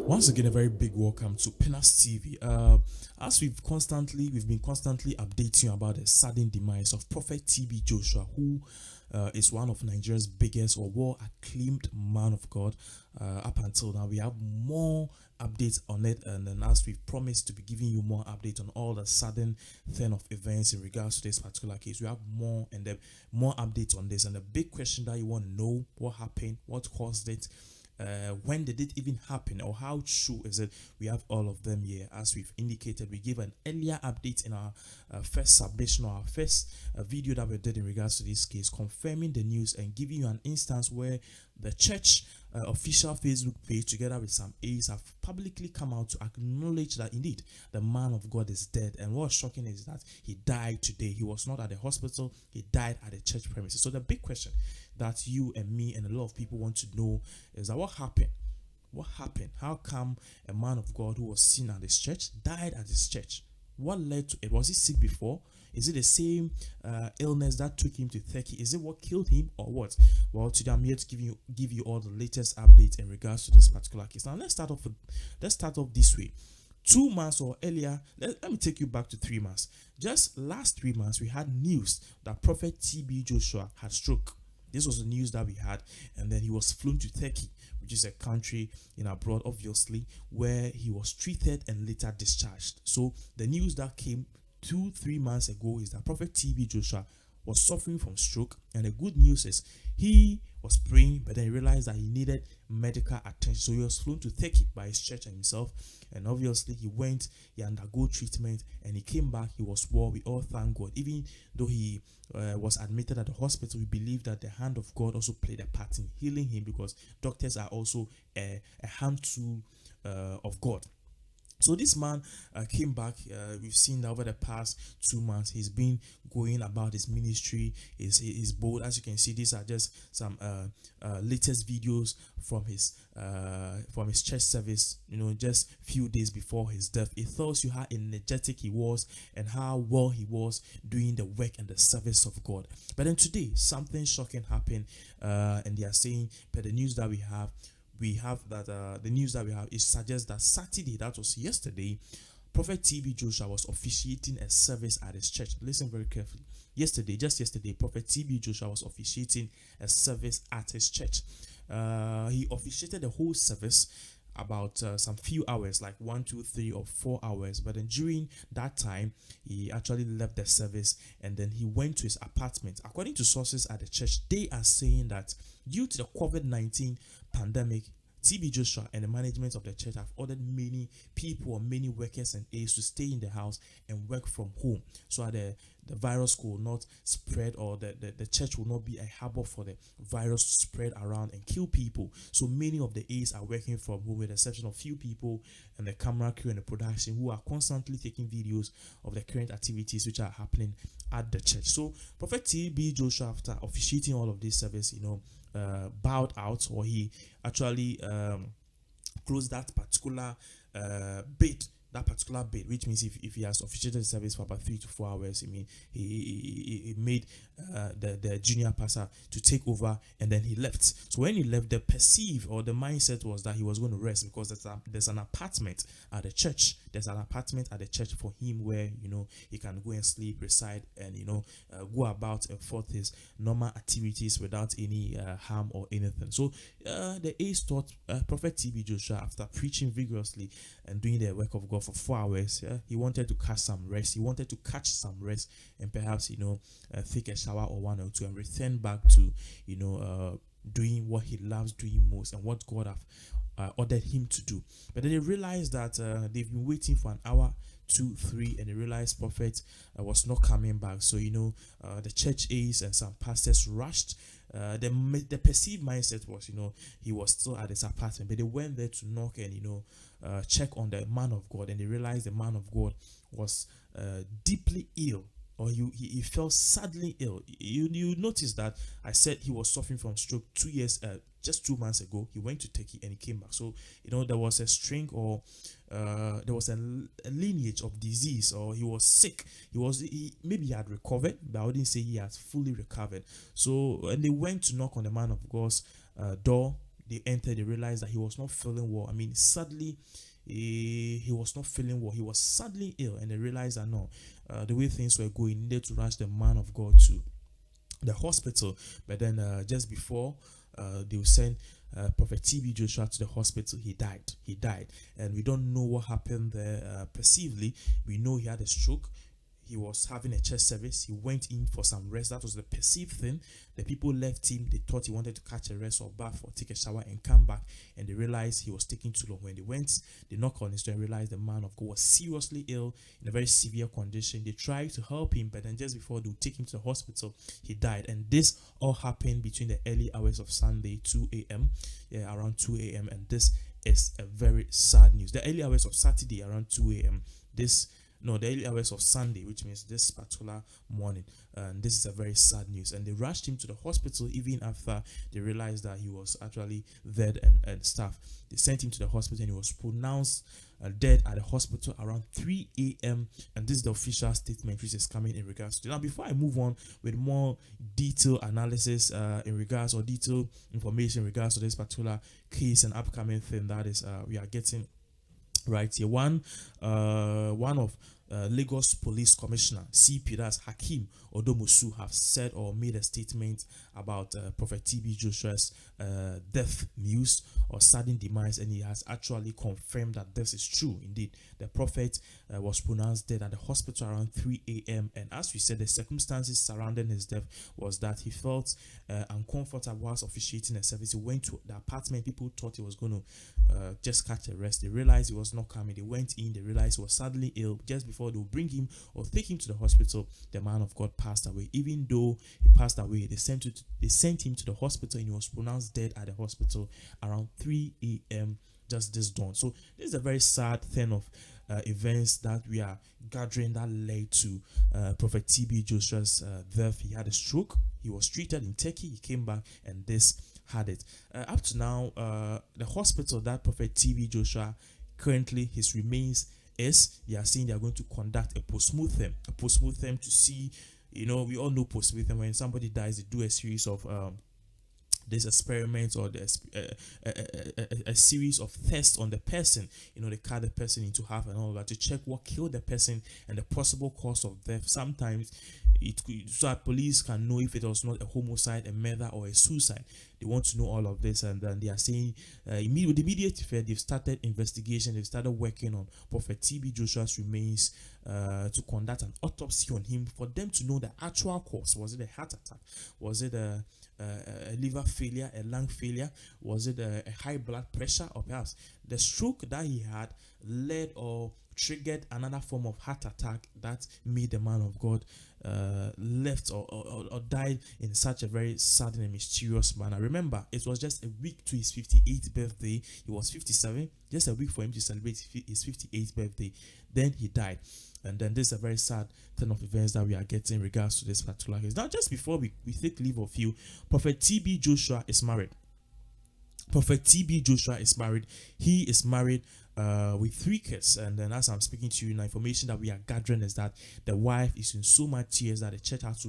Once again, a very big welcome to Penas TV. As we've been constantly updating you about the sudden demise of Prophet TB Joshua, who is one of Nigeria's biggest or well-acclaimed man of God. Up until now, we have more updates on it, and then as we've promised to be giving you more updates on all the sudden turn of events in regards to this particular case, we have more more updates on this. And the big question that you want to know: what happened, what caused it, when did it even happen, or how true is it? We have all of them here. As we've indicated, we gave an earlier update in our first submission, or our first video that we did in regards to this case, confirming the news and giving you an instance where the church official Facebook page, together with some aides, have publicly come out to acknowledge that indeed the man of God is dead. And what's shocking is that he died today. He was not at the hospital, he died at the church premises. So the big question that you and me and a lot of people want to know is that what happened? What happened? How come a man of God who was seen at this church died at this church? What led to it? Was he sick before? Is it the same illness that took him to Turkey? Is it what killed him, or what? Well, today I'm here to give you all the latest updates in regards to this particular case. Now let's start off this way. 2 months or earlier, let me take you back to 3 months. Just last 3 months, we had news that Prophet TB Joshua had stroke. This was the news that we had, and then he was flown to Turkey, which is a country in abroad, obviously, where he was treated and later discharged. So the news that came 2-3 months ago is that Prophet TB Joshua was suffering from stroke, and the good news is he was praying, but then he realized that he needed medical attention. So he was flown to Turkey by his church and himself, and obviously he undergo treatment, and he came back. He was well. We all thank God. Even though he was admitted at the hospital, we believe that the hand of God also played a part in healing him, because doctors are also a hand tool of God. So this man came back. We've seen that over the past 2 months, he's been going about his ministry. He's bold. As you can see, these are just some latest videos from his church service, just few days before his death. It tells you how energetic he was and how well he was doing the work and the service of God. But then today, something shocking happened, and they are saying, but the news that we have it suggests that Saturday, that was yesterday, Prophet TB Joshua was officiating a service at his church. Listen very carefully. Just yesterday, Prophet TB Joshua was officiating a service at his church. He officiated the whole service about some few hours, like 1, 2, 3 or 4 hours. But then during that time, he actually left the service, and then he went to his apartment. According to sources at the church, they are saying that due to the COVID-19 pandemic, TB Joshua and the management of the church have ordered many people or many workers and aides to stay in the house and work from home, so that the virus could not spread, or the church will not be a harbor for the virus to spread around and kill people. So many of the aides are working from home, with the exception of few people and the camera crew and the production, who are constantly taking videos of the current activities which are happening at the church. So Prophet TB Joshua, after officiating all of this service, bowed out, or he actually closed that particular bit, which means if he has officiated the service for about 3 to 4 hours, he made the junior pastor to take over, and then he left. So when he left, the mindset was that he was going to rest, because there's an apartment at the church. There's an apartment at the church for him where he can go and sleep, reside, and go about and forth his normal activities without any harm or anything. So the aides thought Prophet TB Joshua, after preaching vigorously and doing the work of God for 4 hours, he wanted to catch some rest. And perhaps take a shower or 1 or 2 and return back to doing what he loves doing most and what God have ordered him to do. But then they realized that they've been waiting for an hour, 2, 3, and they realized Prophet was not coming back. So the church aides and some pastors rushed. The perceived mindset was he was still at his apartment, but they went there to knock and check on the man of God, and they realized the man of God was deeply ill. or he fell sadly ill. You notice that I said he was suffering from stroke 2 years, just 2 months ago. He went to Turkey and he came back. So there was a string, or there was a lineage of disease, or he was sick. Maybe he had recovered, but I wouldn't say he has fully recovered. So and they went to knock on the man of God's door. They entered. They realized that he was not feeling well. I mean, sadly, he was not feeling well. He was sadly ill, and they realized that no, the way things were going, needed to rush the man of God to the hospital. But then just before they will send Prophet TB Joshua to the hospital, he died, and we don't know what happened there. Perceivably, we know he had a stroke. He was having a church service. He went in for some rest. That was the perceived thing. The people left him. They thought he wanted to catch a rest or bath or take a shower and come back. And they realized he was taking too long. When they went, they knocked on his door and realized the man of God was seriously ill, in a very severe condition. They tried to help him, but then just before they would take him to the hospital, he died. And this all happened between the early hours of Sunday, 2 a.m. Yeah, around 2 a.m. And this is a very sad news. The early hours of Saturday, around 2 a.m. The early hours of Sunday, which means this particular morning. And this is a very sad news. And they rushed him to the hospital even after they realized that he was actually dead and stuff. They sent him to the hospital and he was pronounced dead at the hospital around 3 a.m. And this is the official statement which is coming in regards to. Now, before I move on with more detailed analysis or detailed information in regards to this particular case and upcoming thing that is we are getting right here, one of Lagos Police Commissioner CP, that's Hakeem Odomosu, have said or made a statement about Prophet TB Joshua's death news or sudden demise, and he has actually confirmed that this is true. Indeed, the prophet was pronounced dead at the hospital around 3 a.m. and as we said, the circumstances surrounding his death was that he felt uncomfortable whilst officiating a service. He went to the apartment. People thought he was going to just catch a rest. They realized he was not coming. They went in. They realized he was suddenly ill. Just before they would bring him or take him to the hospital, the man of God passed away. Even though he passed away, they sent him to the hospital and he was pronounced dead at the hospital around 3 a.m. just this dawn. So this is a very sad thing of events that we are gathering that led to Prophet TB Joshua's death. He had a stroke. He was treated in Turkey. He came back and this had it. Up to now, the hospital that Prophet TB Joshua currently his remains is, they are saying they are going to conduct a post-mortem to see, we all know post-mortem, when somebody dies, they do a series of this experiment or a series of tests on the person. They cut the person into half and all that to check what killed the person and the possible cause of death. Sometimes so that police can know if it was not a homicide, a murder, or a suicide. They want to know all of this, and then they are saying with immediate effect they've started investigation. They've started working on Prophet TB Joshua's remains to conduct an autopsy on him for them to know the actual cause. Was it a heart attack? Was it a liver failure, a lung failure? Was it a high blood pressure, or perhaps the stroke that he had led or triggered another form of heart attack that made the man of God left or died in such a very sudden and mysterious manner. Remember, it was just a week to his 58th birthday. He was 57, just a week for him to celebrate his 58th birthday. Then he died. And then this is a very sad turn of events that we are getting in regards to this particular case. Now, just before we take leave of you, Prophet TB Joshua is married. Prophet TB Joshua is married. He is married with 3 kids, and then as I'm speaking to you now, information that we are gathering is that the wife is in so much tears that the church have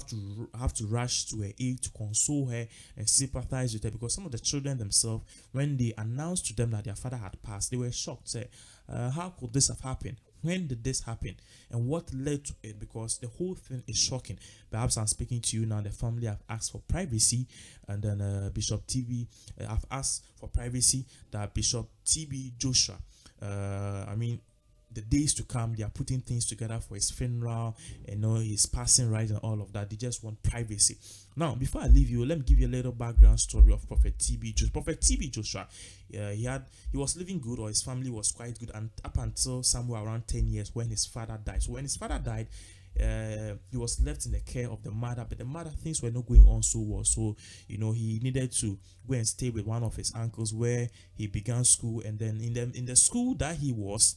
to rush to her aid to console her and sympathize with her, because some of the children themselves, when they announced to them that their father had passed, they were shocked. Say, how could this have happened? When did this happen? And what led to it? Because the whole thing is shocking. Perhaps I'm speaking to you now, the family have asked for privacy, and then Bishop TB have asked for privacy that Bishop TB Joshua, the days to come, they are putting things together for his funeral, his passing right and all of that. They just want privacy. Now, before I leave you, let me give you a little background story of Prophet TB Joshua. Prophet TB Joshua, he was living good, or his family was quite good, and up until somewhere around 10 years when his father died. So when his father died, he was left in the care of the mother, but the mother, things were not going on so well. So he needed to go and stay with one of his uncles where he began school, and then in the school that he was,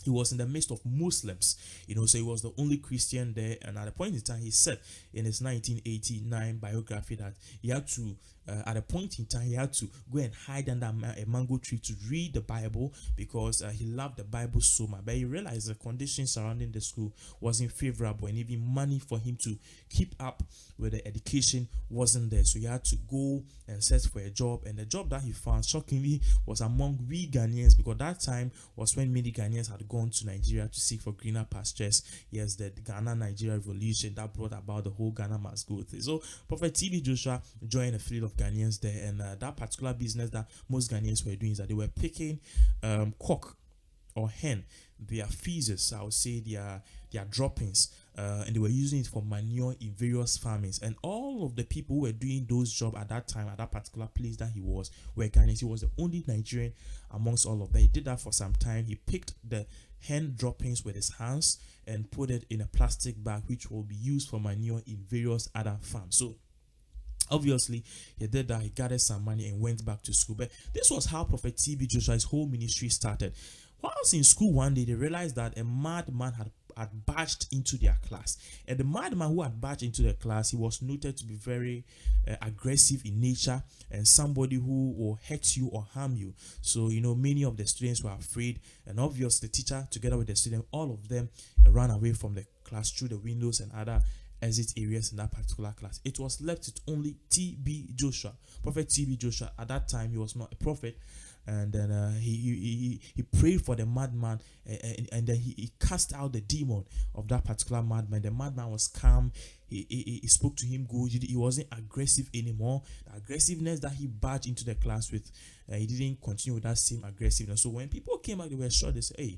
he was in the midst of Muslims, so he was the only Christian there. And at a point in time, he said in his 1989 biography that he had to, at a point in time, he had to go and hide under a mango tree to read the Bible because he loved the Bible so much. But he realized the conditions surrounding the school wasn't favorable, and even money for him to keep up with the education wasn't there. So he had to go and search for a job, and the job that he found, shockingly, was among we Ghanaians, because that time was when many Ghanaians had gone to Nigeria to seek for greener pastures. Yes, the Ghana-Nigeria revolution that brought about the whole Ghana must go thing. So Prophet TB Joshua joined a fleet of Ghanaians there, and that particular business that most Ghanaians were doing is that they were picking cock or hen, their feces, I would say their droppings, and they were using it for manure in various farmings. And all of the people who were doing those jobs at that time, at that particular place that he was, were Ghanaians. He was the only Nigerian amongst all of them. He did that for some time. He picked the hen droppings with his hands and put it in a plastic bag, which will be used for manure in various other farms. So obviously, he did that. He gathered some money and went back to school. But this was how Prophet TB Joshua's whole ministry started. Whilst in school one day, they realized that a madman had barged into their class. And the madman who had barged into the class, he was noted to be very aggressive in nature and somebody who will hurt you or harm you. So, many of the students were afraid. And obviously, the teacher, together with the student, all of them ran away from the class through the windows and other exit areas in that particular class. It was left with only TB Joshua. Prophet TB Joshua, at that time, he was not a prophet. And then he prayed for the madman, and then he cast out the demon of that particular madman. The madman was calm. He spoke to him good. He wasn't aggressive anymore. The aggressiveness that he barged into the class with, he didn't continue with that same aggressiveness. So when people came back, they were sure. They said, hey,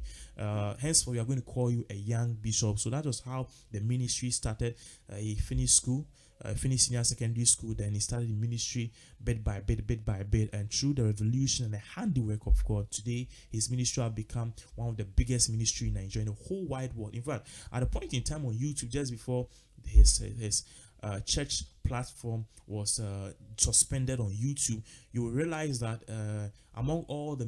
henceforth we are going to call you a young bishop. So that was how the ministry started. He finished school. Finished senior secondary school, then he started the ministry bit by bit, and through the revolution and the handiwork of God, today his ministry have become one of the biggest ministry in Nigeria, in the whole wide world. In fact, at a point in time on YouTube, just before his church platform was suspended on YouTube, you will realize that among all the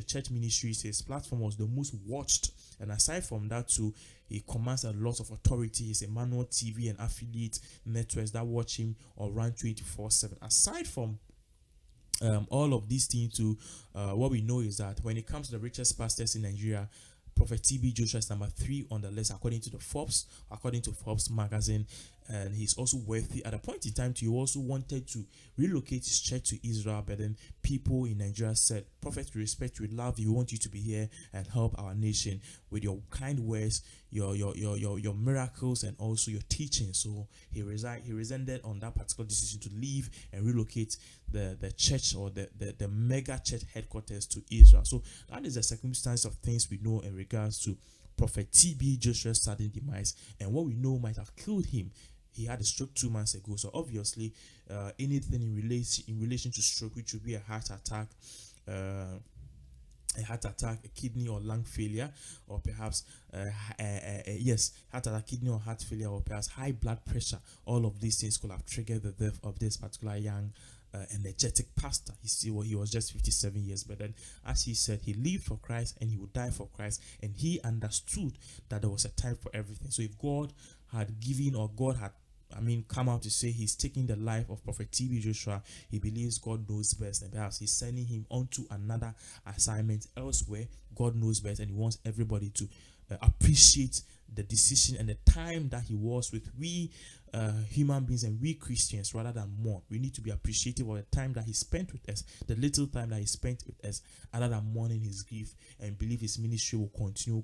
church ministries, his platform was the most watched. And aside from that too, he commands a lot of authority. He's a manual TV and affiliate networks that watch him or run 24/7. Aside from all of these things too, what we know is that when it comes to the richest pastors in Nigeria, Prophet TB Joshua is number 3 on the list according to Forbes magazine. And he's also wealthy. At a point in time, he also wanted to relocate his church to Israel, but then people in Nigeria said, Prophet, we respect you, we love you, we want you to be here and help our nation with your kind words, your miracles, and also your teaching. So he resented on that particular decision to leave and relocate the church or the mega church headquarters to Israel. So that is the circumstance of things we know in regards to Prophet TB Joshua's sudden demise, and what we know might have killed him. He had a stroke 2 months ago. So obviously, anything in relation to stroke, which would be a heart attack, a kidney or lung failure, or perhaps heart attack, kidney or heart failure, or perhaps high blood pressure. All of these things could have triggered the death of this particular young energetic pastor. He was just 57 years, but then, as he said, he lived for Christ and he would die for Christ, and he understood that there was a time for everything. So if God had given, or God had come out to say he's taking the life of Prophet TB Joshua, he believes God knows best, and perhaps he's sending him on to another assignment elsewhere. God knows best, and he wants everybody to appreciate the decision and the time that he was with we human beings and we Christians, rather than more. We need to be appreciative of the time that he spent with us, the little time that he spent with us, other than mourning his grief, and believe his ministry will continue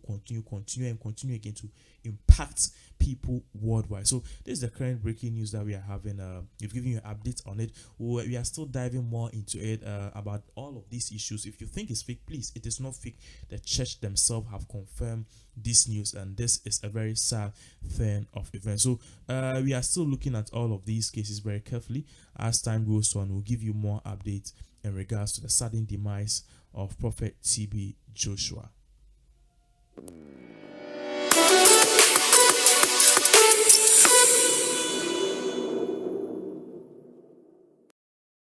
again to impact people worldwide. So this is the current breaking news that we are having. We've given you an update on it. We are still diving more into it about all of these issues. If you think it's fake, please, it is not fake. The church themselves have confirmed this news, and this is a very sad thing of events. So we are still looking at all of these cases very carefully. As time goes on, we'll give you more updates in regards to the sudden demise of Prophet TB Joshua.